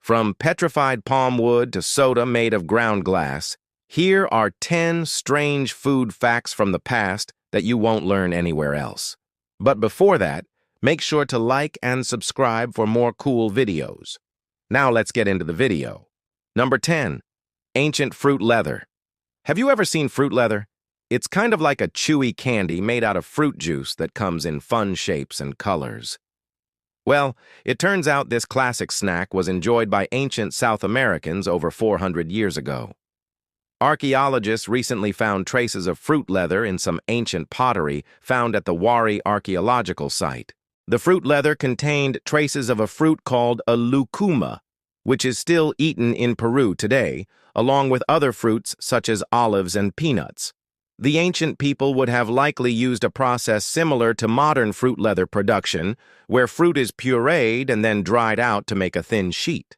From petrified palm wood to soda made of ground glass, here are 10 strange food facts from the past that you won't learn anywhere else. But before that, make sure to like and subscribe for more cool videos. Now let's get into the video. Number 10. Ancient fruit leather. Have you ever seen fruit leather? It's kind of like a chewy candy made out of fruit juice that comes in fun shapes and colors. Well, it turns out this classic snack was enjoyed by ancient South Americans over 400 years ago. Archaeologists recently found traces of fruit leather in some ancient pottery found at the Huari archaeological site. The fruit leather contained traces of a fruit called a lucuma, which is still eaten in Peru today, along with other fruits such as olives and peanuts. The ancient people would have likely used a process similar to modern fruit leather production, where fruit is pureed and then dried out to make a thin sheet.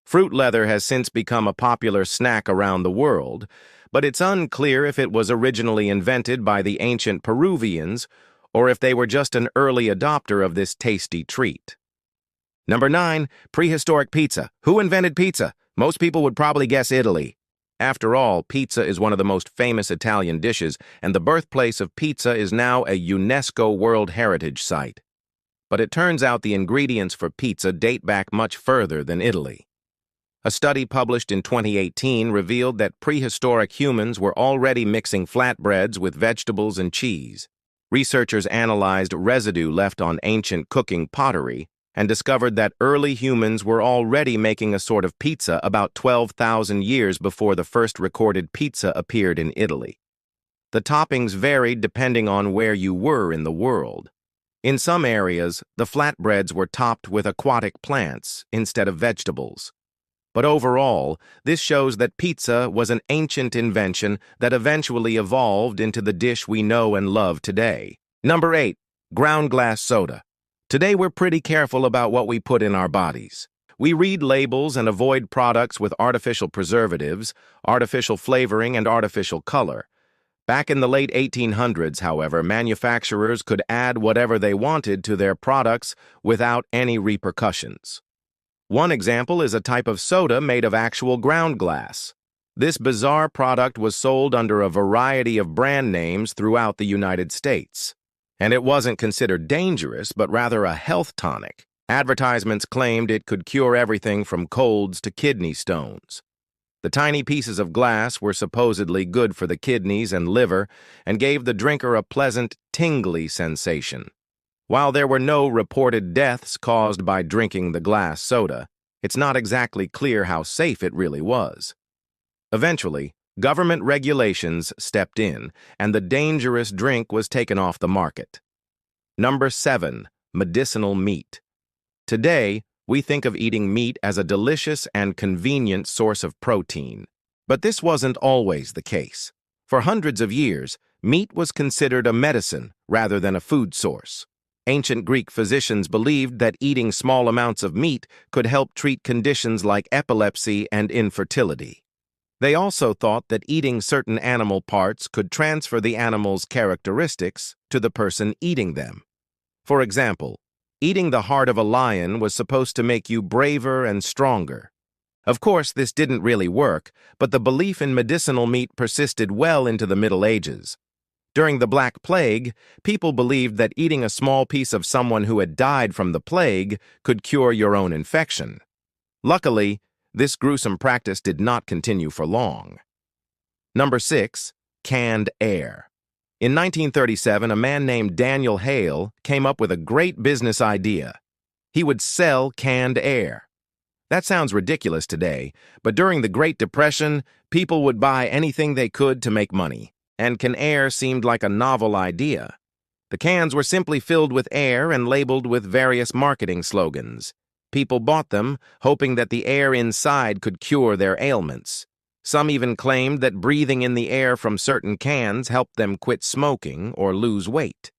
Fruit leather has since become a popular snack around the world, but it's unclear if it was originally invented by the ancient Peruvians or if they were just an early adopter of this tasty treat. Number 9. Prehistoric pizza. Who invented pizza? Most people would probably guess Italy. After all, pizza is one of the most famous Italian dishes, and the birthplace of pizza is now a UNESCO World Heritage Site. But it turns out the ingredients for pizza date back much further than Italy. A study published in 2018 revealed that prehistoric humans were already mixing flatbreads with vegetables and cheese. Researchers analyzed residue left on ancient cooking pottery and discovered that early humans were already making a sort of pizza about 12,000 years before the first recorded pizza appeared in Italy. The toppings varied depending on where you were in the world. In some areas, the flatbreads were topped with aquatic plants instead of vegetables. But overall, this shows that pizza was an ancient invention that eventually evolved into the dish we know and love today. Number 8. Ground glass soda. Today we're pretty careful about what we put in our bodies. We read labels and avoid products with artificial preservatives, artificial flavoring, and artificial color. Back in the late 1800s, however, manufacturers could add whatever they wanted to their products without any repercussions. One example is a type of soda made of actual ground glass. This bizarre product was sold under a variety of brand names throughout the United States. And it wasn't considered dangerous, but rather a health tonic. Advertisements claimed it could cure everything from colds to kidney stones. The tiny pieces of glass were supposedly good for the kidneys and liver and gave the drinker a pleasant, tingly sensation. While there were no reported deaths caused by drinking the glass soda, it's not exactly clear how safe it really was. Eventually, government regulations stepped in, and the dangerous drink was taken off the market. Number 7. Medicinal meat. Today, we think of eating meat as a delicious and convenient source of protein. But this wasn't always the case. For hundreds of years, meat was considered a medicine rather than a food source. Ancient Greek physicians believed that eating small amounts of meat could help treat conditions like epilepsy and infertility. They also thought that eating certain animal parts could transfer the animal's characteristics to the person eating them. For example, eating the heart of a lion was supposed to make you braver and stronger. Of course, this didn't really work, but the belief in medicinal meat persisted well into the Middle Ages. During the Black Plague, people believed that eating a small piece of someone who had died from the plague could cure your own infection. Luckily, this gruesome practice did not continue for long. Number 6. Canned air. In 1937, a man named Daniel Hale came up with a great business idea. He would sell canned air. That sounds ridiculous today, but during the Great Depression, people would buy anything they could to make money, and canned air seemed like a novel idea. The cans were simply filled with air and labeled with various marketing slogans. People bought them, hoping that the air inside could cure their ailments. Some even claimed that breathing in the air from certain cans helped them quit smoking or lose weight.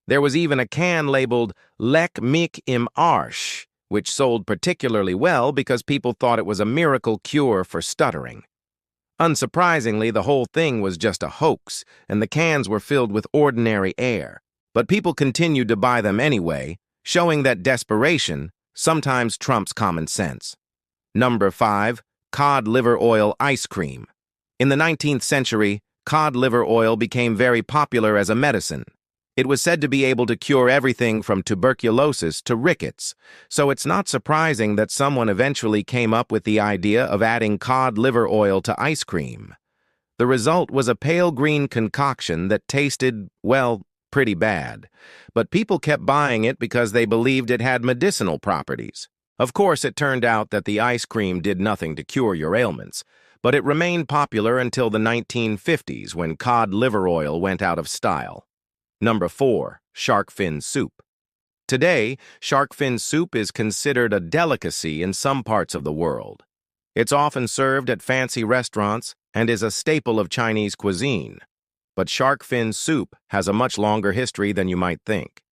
There was even a can labeled Lek Mik Im Arsh, which sold particularly well because people thought it was a miracle cure for stuttering. Unsurprisingly, the whole thing was just a hoax, and the cans were filled with ordinary air. But people continued to buy them anyway, showing that desperation sometimes trumps common sense. Number 5. Cod liver oil ice cream. In the 19th century, cod liver oil became very popular as a medicine. It was said to be able to cure everything from tuberculosis to rickets, so it's not surprising that someone eventually came up with the idea of adding cod liver oil to ice cream. The result was a pale green concoction that tasted, well, pretty bad. But people kept buying it because they believed it had medicinal properties. Of course, it turned out that the ice cream did nothing to cure your ailments, but it remained popular until the 1950s when cod liver oil went out of style. Number 4. Shark fin soup. Today, shark fin soup is considered a delicacy in some parts of the world. It's often served at fancy restaurants and is a staple of Chinese cuisine. But shark fin soup has a much longer history than you might think.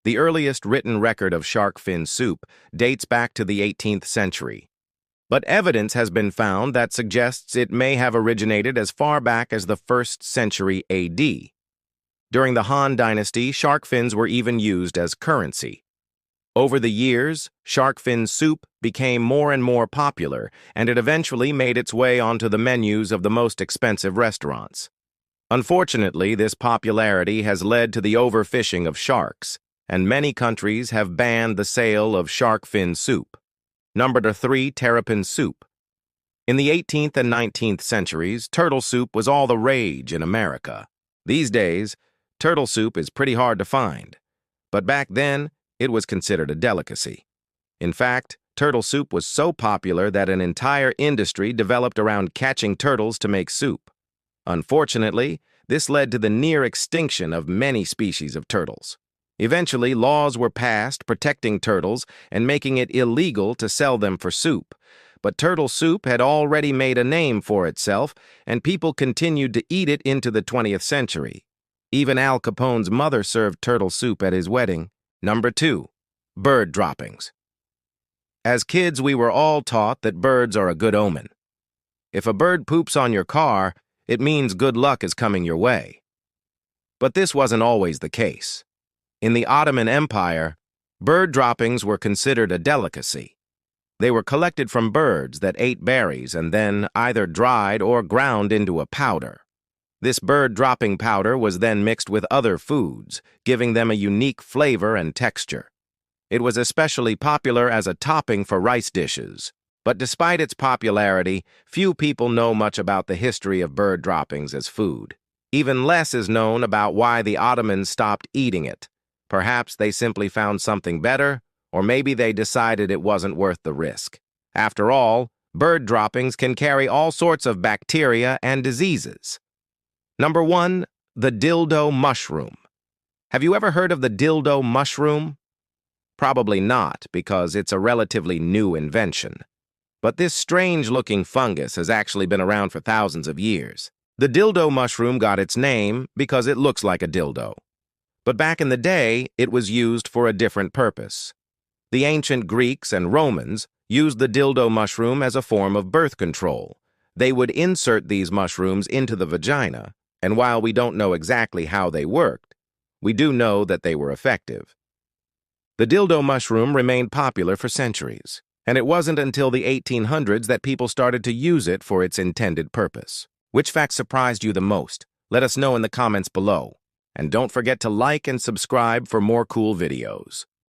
The earliest written record of shark fin soup dates back to the 18th century. But evidence has been found that suggests it may have originated as far back as the 1st century AD. During the Han Dynasty, shark fins were even used as currency. Over the years, shark fin soup became more and more popular, and it eventually made its way onto the menus of the most expensive restaurants. Unfortunately, this popularity has led to the overfishing of sharks, and many countries have banned the sale of shark fin soup. Number 3. Terrapin soup. In the 18th and 19th centuries, turtle soup was all the rage in America. These days, turtle soup is pretty hard to find, but back then, it was considered a delicacy. In fact, turtle soup was so popular that an entire industry developed around catching turtles to make soup. Unfortunately, this led to the near extinction of many species of turtles. Eventually, laws were passed protecting turtles and making it illegal to sell them for soup. But turtle soup had already made a name for itself, and people continued to eat it into the 20th century. Even Al Capone's mother served turtle soup at his wedding. Number 2. Bird droppings. As kids, we were all taught that birds are a good omen. If a bird poops on your car, it means good luck is coming your way. But this wasn't always the case. In the Ottoman Empire, bird droppings were considered a delicacy. They were collected from birds that ate berries and then either dried or ground into a powder. This bird-dropping powder was then mixed with other foods, giving them a unique flavor and texture. It was especially popular as a topping for rice dishes. But despite its popularity, few people know much about the history of bird droppings as food. Even less is known about why the Ottomans stopped eating it. Perhaps they simply found something better, or maybe they decided it wasn't worth the risk. After all, bird droppings can carry all sorts of bacteria and diseases. Number 1. The dildo mushroom. Have you ever heard of the dildo mushroom? Probably not, because it's a relatively new invention. But this strange-looking fungus has actually been around for thousands of years. The dildo mushroom got its name because it looks like a dildo. But back in the day, it was used for a different purpose. The ancient Greeks and Romans used the dildo mushroom as a form of birth control. They would insert these mushrooms into the vagina, and while we don't know exactly how they worked, we do know that they were effective. The dildo mushroom remained popular for centuries, and it wasn't until the 1800s that people started to use it for its intended purpose. Which fact surprised you the most? Let us know in the comments below. And don't forget to like and subscribe for more cool videos.